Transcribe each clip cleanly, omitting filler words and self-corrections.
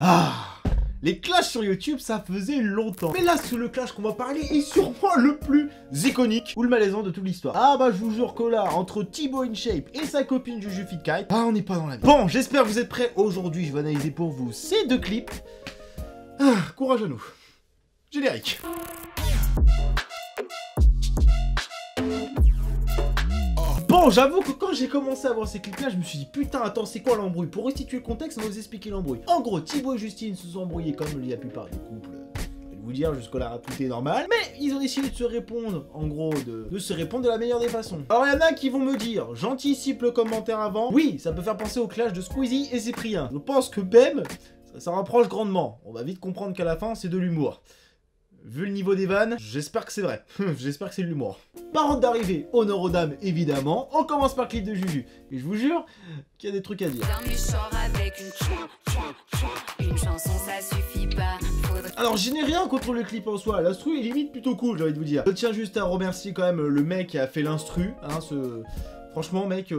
Ah, les clashs sur YouTube, ça faisait longtemps. Mais là, c'est le clash qu'on va parler est sûrement le plus iconique ou le malaisant de toute l'histoire. Ah bah, je vous jure que là, entre Thibaut InShape et sa copine JujuFitKite, ah, on n'est pas dans la vie. Bon, j'espère que vous êtes prêts. Aujourd'hui, je vais analyser pour vous ces deux clips. Ah, courage à nous. Générique. Bon, j'avoue que quand j'ai commencé à voir ces clips-là, je me suis dit putain, attends, c'est quoi l'embrouille? Pour restituer le contexte, on va vous expliquer l'embrouille. En gros, Thibaut et Justine se sont embrouillés comme la plupart des couples. Je vais vous dire, jusque-là, tout est normal. Mais ils ont décidé de se répondre, en gros, de se répondre de la meilleure des façons. Alors, il y en a qui vont me dire, j'anticipe le commentaire avant. Oui, ça peut faire penser au clash de Squeezie et Cyprien. Je pense que Bem, ça rapproche grandement. On va vite comprendre qu'à la fin, c'est de l'humour. Vu le niveau des vannes, j'espère que c'est vrai. J'espère que c'est de l'humour. Par ordre d'arrivée, honneur aux dames, évidemment. On commence par le clip de Juju. Et je vous jure qu'il y a des trucs à dire. Alors, je n'ai rien contre le clip en soi. L'instru est limite plutôt cool, j'ai envie de vous dire. Je tiens juste à remercier quand même le mec qui a fait l'instru. Hein, franchement, mec...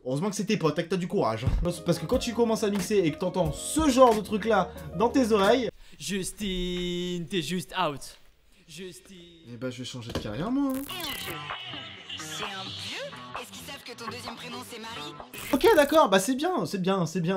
Heureusement que c'est tes potes, que t'as du courage. Parce que quand tu commences à mixer et que t'entends ce genre de truc là dans tes oreilles... Justine, t'es juste out. Justine... Eh bah je vais changer de carrière moi. C'est un vieux? Est-ce qu'ils savent que ton deuxième prénom c'est Marie? Ok d'accord, bah c'est bien,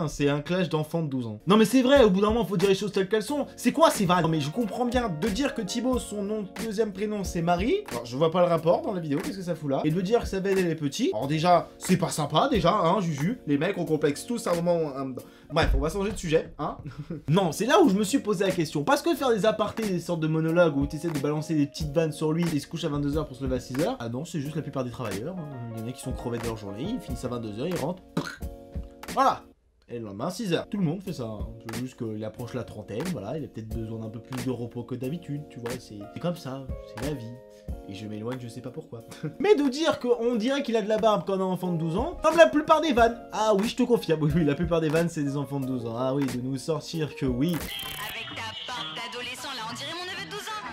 c'est un clash d'enfants de 12 ans. Non mais c'est vrai, au bout d'un moment faut dire les choses telles qu'elles sont. C'est quoi ces vannes? Non mais je comprends bien de dire que Thibaut, son nom, deuxième prénom c'est Marie. Alors je vois pas le rapport dans la vidéo, qu'est-ce que ça fout là? Et de dire que ça va aider les petits. Alors déjà, c'est pas sympa déjà, hein, Juju. Les mecs on complexe tous à un moment... Bref, on va changer de sujet, hein. Non, c'est là où je me suis posé la question. Parce que faire des apartés, des sortes de monologues où tu essaies de balancer des petites vannes sur lui et il se couche à 22h pour se lever à 6h. Ah non, c'est juste la plupart des travailleurs. Il y en a qui sont crevés de leur journée, ils finissent à 22h, ils rentrent. Voilà. Et le lendemain, 6h. Tout le monde fait ça. Hein. C'est juste qu'il approche la trentaine, voilà, il a peut-être besoin d'un peu plus de repos que d'habitude, tu vois. C'est comme ça, c'est la vie. Et je m'éloigne, je sais pas pourquoi. Mais de dire qu'on dirait qu'il a de la barbe quand on a un enfant de 12 ans, comme la plupart des vannes. Ah oui, je te confirme, oui, la plupart des vannes, c'est des enfants de 12 ans. Ah oui, de nous sortir que oui. Avec ta barbe d'adolescent là, on dirait mon neveu de 12 ans.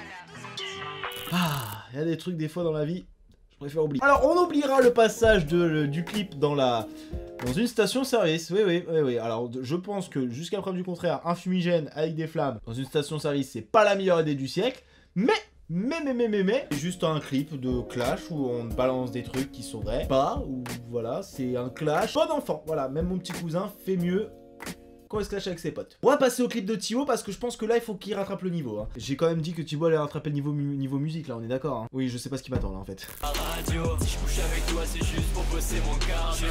Ah, il y a des trucs des fois dans la vie, je préfère oublier. Alors, on oubliera le passage du clip dans une station-service. Oui. Alors, je pense que jusqu'à preuve du contraire, un fumigène avec des flammes dans une station-service, c'est pas la meilleure idée du siècle. Mais, c'est juste un clip de clash où on balance des trucs qui sont vrais. Pas, ou voilà, c'est un clash. Bon enfant, voilà, même mon petit cousin fait mieux quand il se clash avec ses potes. On va passer au clip de Thibaut parce que je pense que là il faut qu'il rattrape le niveau. Hein. J'ai quand même dit que Thibaut allait rattraper le niveau musique là, on est d'accord. Hein. Oui, je sais pas ce qui m'attend là en fait. Radio, si je couche avec toi, c'est juste pour bosser mon cardio.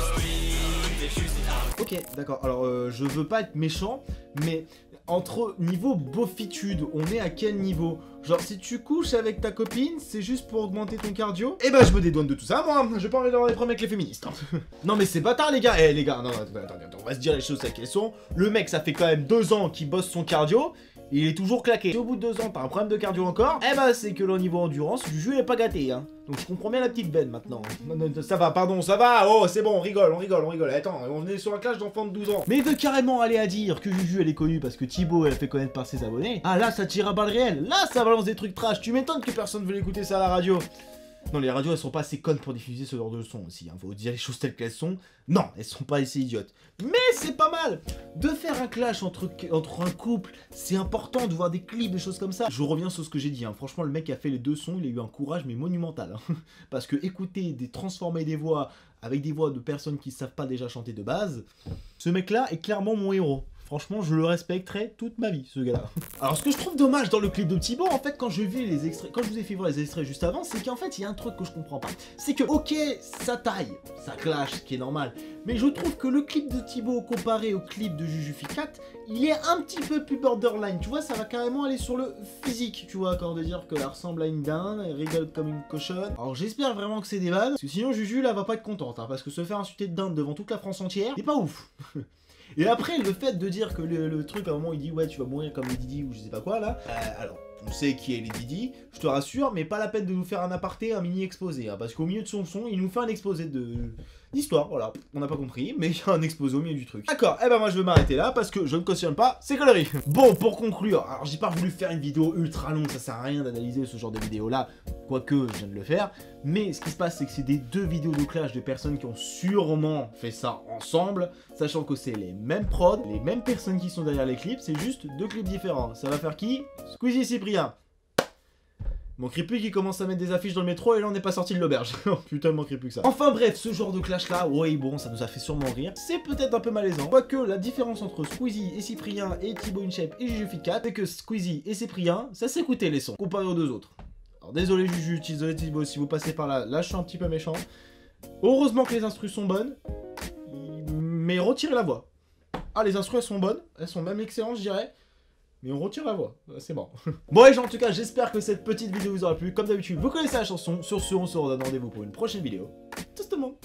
Ok, d'accord. Alors je veux pas être méchant, mais entre niveau beaufitude, on est à quel niveau? Genre si tu couches avec ta copine, c'est juste pour augmenter ton cardio? Eh ben je me dédouane de tout ça, moi. Je vais pas envie d'avoir des problèmes avec les féministes. Hein. Non mais c'est bâtard les gars. Eh les gars, non, attends, on va se dire les choses telles qu'elles sont. Le mec, ça fait quand même 2 ans qu'il bosse son cardio. Et il est toujours claqué. Si au bout de 2 ans, t'as un problème de cardio encore, eh ben c'est que le niveau endurance, Juju il est pas gâté, hein. Donc je comprends bien la petite veine maintenant. Non, ça va, pardon, ça va. Oh, c'est bon, on rigole. Attends, on est sur un clash d'enfants de 12 ans. Mais il veut carrément aller à dire que Juju elle est connue parce que Thibaut elle fait connaître par ses abonnés. Ah là, ça tire à balles réelles. Là, ça balance des trucs trash. Tu m'étonnes que personne veut écouter ça à la radio. Non, les radios, elles sont pas assez connes pour diffuser ce genre de son aussi. Hein. Faut dire les choses telles qu'elles sont. Non, elles sont pas assez idiotes. Mais c'est pas mal de faire un clash entre un couple. C'est important de voir des clips, des choses comme ça. Je reviens sur ce que j'ai dit. Hein. Franchement, le mec qui a fait les 2 sons, il a eu un courage mais monumental. Hein. Parce que écouter, transformer des voix avec des voix de personnes qui savent pas déjà chanter de base, ce mec-là est clairement mon héros. Franchement, je le respecterai toute ma vie, ce gars-là. Alors, ce que je trouve dommage dans le clip de Thibaut, en fait, quand je vis les extraits, quand je vous ai fait voir les extraits juste avant, c'est qu'en fait, il y a un truc que je comprends pas. C'est que, ok, ça taille, ça clash, ce qui est normal. Mais je trouve que le clip de Thibaut, comparé au clip de JujuFitKite, il est un petit peu plus borderline. Tu vois, ça va carrément aller sur le physique, tu vois, quand on veut dire qu'elle ressemble à une dinde, elle rigole comme une cochonne. Alors, j'espère vraiment que c'est des vannes, parce que sinon, Juju, là, va pas être contente, hein, parce que se faire insulter de dinde devant toute la France entière, c'est pas ouf. Et après, le fait de dire que le truc, à un moment, il dit ouais, tu vas mourir comme les Didi ou je sais pas quoi là. Alors, on sait qui est Lady Di, je te rassure, mais pas la peine de nous faire un aparté, un mini exposé, hein, parce qu'au milieu de son son, il nous fait un exposé d'histoire, voilà, on n'a pas compris, mais il y a un exposé au milieu du truc. D'accord, et ben moi je vais m'arrêter là, parce que je ne cautionne pas ces conneries. Bon, pour conclure, alors j'ai pas voulu faire une vidéo ultra longue, ça sert à rien d'analyser ce genre de vidéo là, quoique je viens de le faire, mais ce qui se passe c'est que c'est des deux vidéos de clash de personnes qui ont sûrement fait ça ensemble, sachant que c'est les mêmes prods, les mêmes personnes qui sont derrière les clips, c'est juste deux clips différents. Ça va faire qui? Squeezie et Cyprien. Manquerait plus qui commence à mettre des affiches dans le métro et là on n'est pas sorti de l'auberge. Oh putain, manquerait plus que ça. Enfin bref, ce genre de clash là, oui bon, ça nous a fait sûrement rire. C'est peut-être un peu malaisant. Quoique la différence entre Squeezie et Cyprien et Thibaut InShape et JujuFit4, c'est que Squeezie et Cyprien, ça s'écoutait les sons, comparé aux deux autres. Alors désolé Juju, désolé Thibaut, si vous passez par là, là je suis un petit peu méchant. Heureusement que les instrus sont bonnes, mais retirez la voix. Ah, les instrus elles sont bonnes, elles sont même excellentes je dirais. Mais on retire la voix, c'est bon. Bon les gens, en tout cas, j'espère que cette petite vidéo vous aura plu. Comme d'habitude, vous connaissez la chanson. Sur ce, on se redonne rendez-vous pour une prochaine vidéo. Tout le monde.